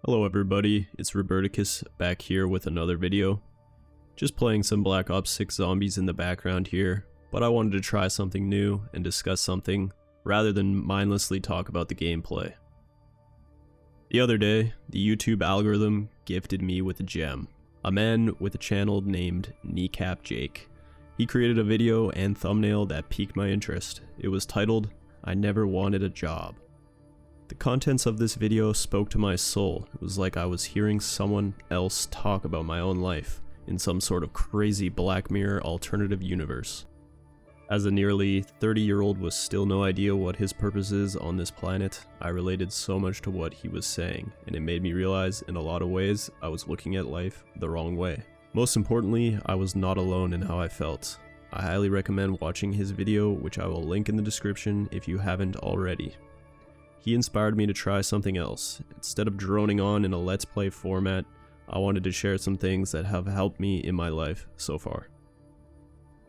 Hello everybody, it's Roberticus back here with another video. Just playing some Black Ops 6 zombies in the background here, but I wanted to try something new and discuss something rather than mindlessly talk about the gameplay. The other day, the YouTube algorithm gifted me with a gem. A man with a channel named Kneecap Jake. He created a video and thumbnail that piqued my interest. It was titled, "I Never Wanted a Job." The contents of this video spoke to my soul. It was like I was hearing someone else talk about my own life in some sort of crazy Black Mirror alternative universe. As a nearly 30-year-old with still no idea what his purpose is on this planet, I related so much to what he was saying, and it made me realize in a lot of ways I was looking at life the wrong way. Most importantly, I was not alone in how I felt. I highly recommend watching his video, which I will link in the description if you haven't already. He inspired me to try something else. Instead of droning on in a Let's Play format, I wanted to share some things that have helped me in my life so far.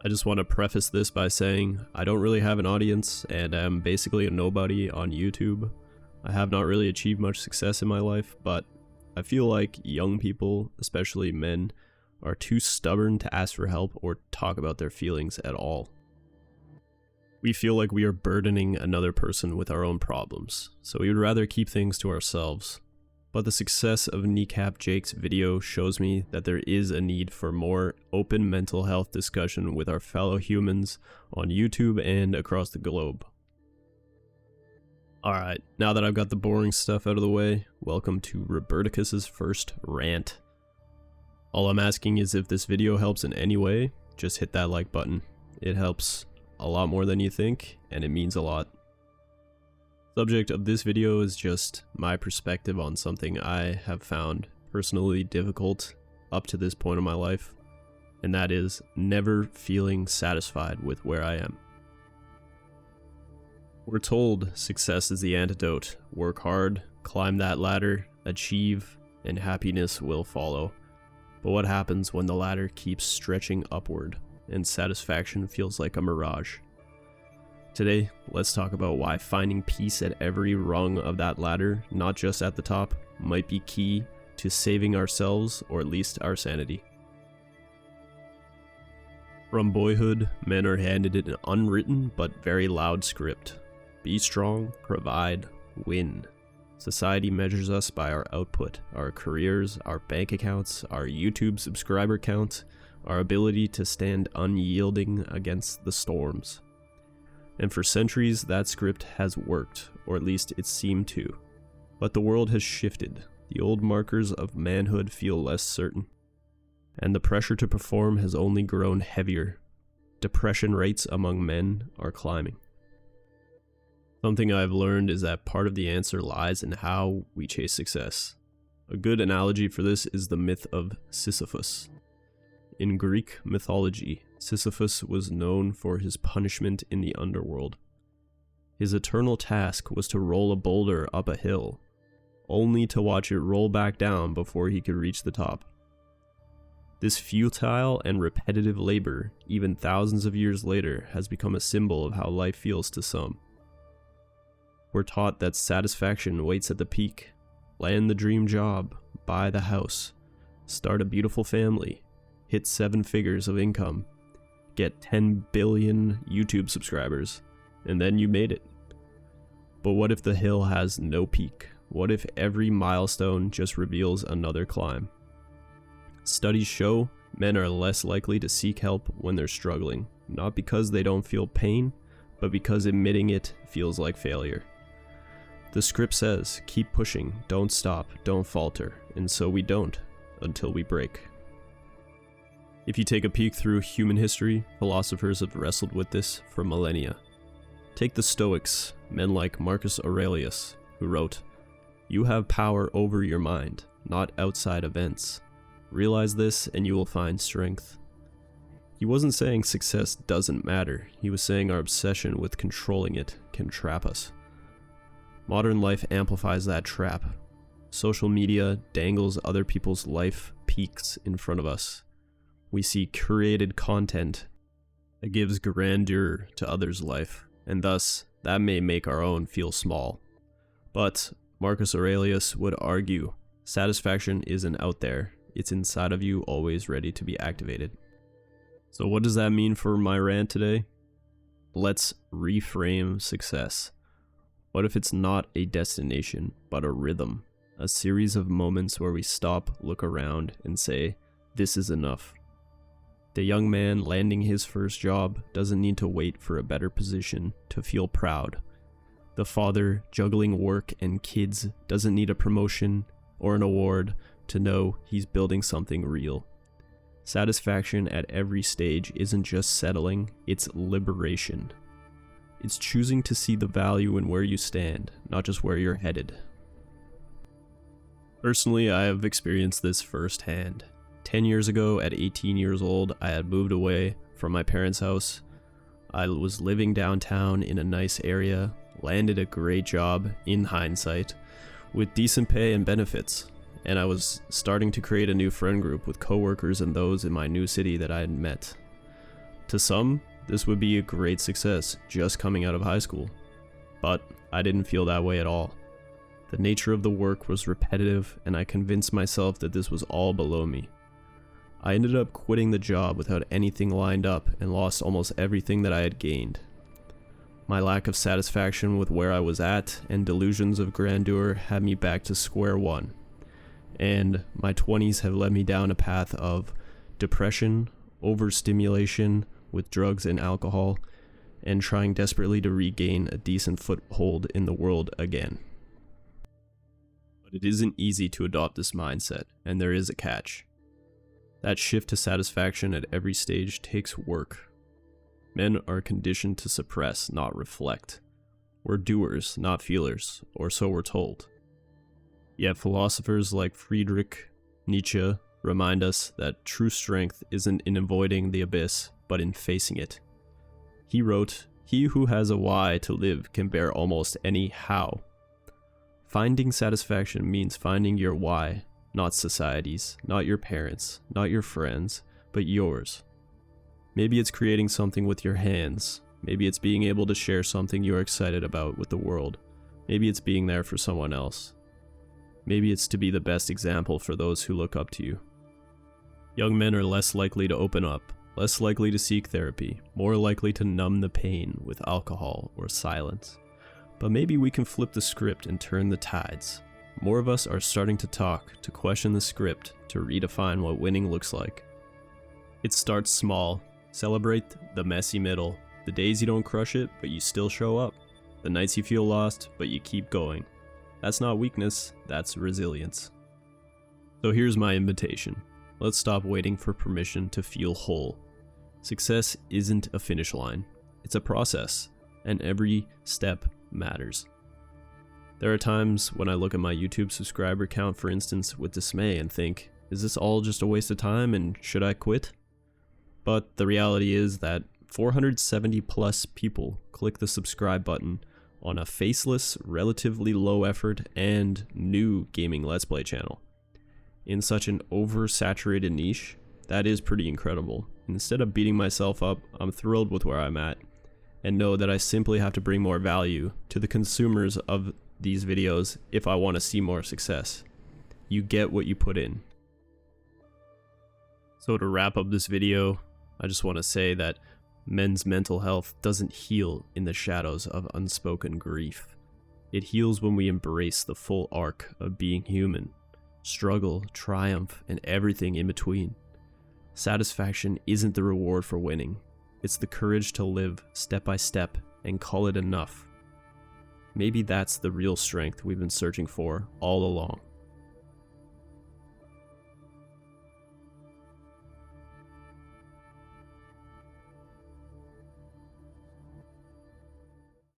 I just want to preface this by saying I don't really have an audience and I'm basically a nobody on YouTube. I have not really achieved much success in my life, but I feel like young people, especially men, are too stubborn to ask for help or talk about their feelings at all. We feel like we are burdening another person with our own problems, so we would rather keep things to ourselves. But the success of Kneecap Jake's video shows me that there is a need for more open mental health discussion with our fellow humans on YouTube and across the globe. Alright, now that I've got the boring stuff out of the way, welcome to Roberticus's first rant. All I'm asking is if this video helps in any way, just hit that like button. It helps a lot more than you think, and it means a lot. Subject of this video is just my perspective on something I have found personally difficult up to this point in my life, and that is never feeling satisfied with where I am. We're told success is the antidote. Work hard, climb that ladder, achieve, and happiness will follow. But what happens when the ladder keeps stretching upward and satisfaction feels like a mirage? Today, let's talk about why finding peace at every rung of that ladder, not just at the top, might be key to saving ourselves or at least our sanity. From boyhood, men are handed an unwritten but very loud script. Be strong, provide, win. Society measures us by our output, our careers, our bank accounts, our YouTube subscriber count, our ability to stand unyielding against the storms. And for centuries, that script has worked, or at least it seemed to. But the world has shifted. The old markers of manhood feel less certain. And the pressure to perform has only grown heavier. Depression rates among men are climbing. Something I've learned is that part of the answer lies in how we chase success. A good analogy for this is the myth of Sisyphus. In Greek mythology, Sisyphus was known for his punishment in the underworld. His eternal task was to roll a boulder up a hill, only to watch it roll back down before he could reach the top. This futile and repetitive labor, even thousands of years later, has become a symbol of how life feels to some. We're taught that satisfaction waits at the peak. Land the dream job, buy the house, start a beautiful family, hit 7 figures of income, get 10 billion YouTube subscribers, and then you made it. But what if the hill has no peak? What if every milestone just reveals another climb? Studies show men are less likely to seek help when they're struggling, not because they don't feel pain, but because admitting it feels like failure. The script says, keep pushing, don't stop, don't falter, and so we don't, until we break. If you take a peek through human history, philosophers have wrestled with this for millennia. Take the Stoics, men like Marcus Aurelius, who wrote, "You have power over your mind, not outside events. Realize this and you will find strength." He wasn't saying success doesn't matter, he was saying our obsession with controlling it can trap us. Modern life amplifies that trap. Social media dangles other people's life peaks in front of us. We see curated content that gives grandeur to others' life, and thus that may make our own feel small. But Marcus Aurelius would argue, Satisfaction isn't out there, it's inside of you, always ready to be activated. So what does that mean for my rant today? Let's reframe success. What if it's not a destination, but a rhythm? A series of moments where we stop, look around, and say, this is enough. The young man landing his first job doesn't need to wait for a better position to feel proud. The father juggling work and kids doesn't need a promotion or an award to know he's building something real. Satisfaction at every stage isn't just settling, it's liberation. It's choosing to see the value in where you stand, not just where you're headed. Personally, I have experienced this firsthand. 10 years ago, at 18 years old, I had moved away from my parents' house. I was living downtown in a nice area, landed a great job, in hindsight, with decent pay and benefits. And I was starting to create a new friend group with coworkers and those in my new city that I had met. To some, this would be a great success just coming out of high school. But I didn't feel that way at all. The nature of the work was repetitive, and I convinced myself that this was all below me. I ended up quitting the job without anything lined up and lost almost everything that I had gained. My lack of satisfaction with where I was at and delusions of grandeur had me back to square one. And my 20s have led me down a path of depression, overstimulation with drugs and alcohol, and trying desperately to regain a decent foothold in the world again. But it isn't easy to adopt this mindset, and there is a catch. That shift to satisfaction at every stage takes work. Men are conditioned to suppress, not reflect. We're doers, not feelers, or so we're told. Yet philosophers like Friedrich Nietzsche remind us that true strength isn't in avoiding the abyss, but in facing it. He wrote, "He who has a why to live can bear almost any how." Finding satisfaction means finding your why, not society's, not your parents', not your friends', but yours. Maybe it's creating something with your hands. Maybe it's being able to share something you're excited about with the world. Maybe it's being there for someone else. Maybe it's to be the best example for those who look up to you. Young men are less likely to open up, less likely to seek therapy, more likely to numb the pain with alcohol or silence. But maybe we can flip the script and turn the tides. More of us are starting to talk, to question the script, to redefine what winning looks like. It starts small. Celebrate the messy middle, the days you don't crush it, but you still show up. The nights you feel lost, but you keep going. That's not weakness, that's resilience. So here's my invitation. Let's stop waiting for permission to feel whole. Success isn't a finish line. It's a process, and every step matters. There are times when I look at my YouTube subscriber count, for instance, with dismay and think, is this all just a waste of time and should I quit? But the reality is that 470 plus people click the subscribe button on a faceless, relatively low effort, and new gaming Let's Play channel. In such an oversaturated niche, that is pretty incredible. Instead of beating myself up, I'm thrilled with where I'm at, and know that I simply have to bring more value to the consumers of these videos if I want to see more success. You get what you put in. So to wrap up this video, I just want to say that men's mental health doesn't heal in the shadows of unspoken grief. It heals when we embrace the full arc of being human, struggle, triumph, and everything in between. Satisfaction isn't the reward for winning. It's the courage to live step by step and call it enough. Maybe that's the real strength we've been searching for all along.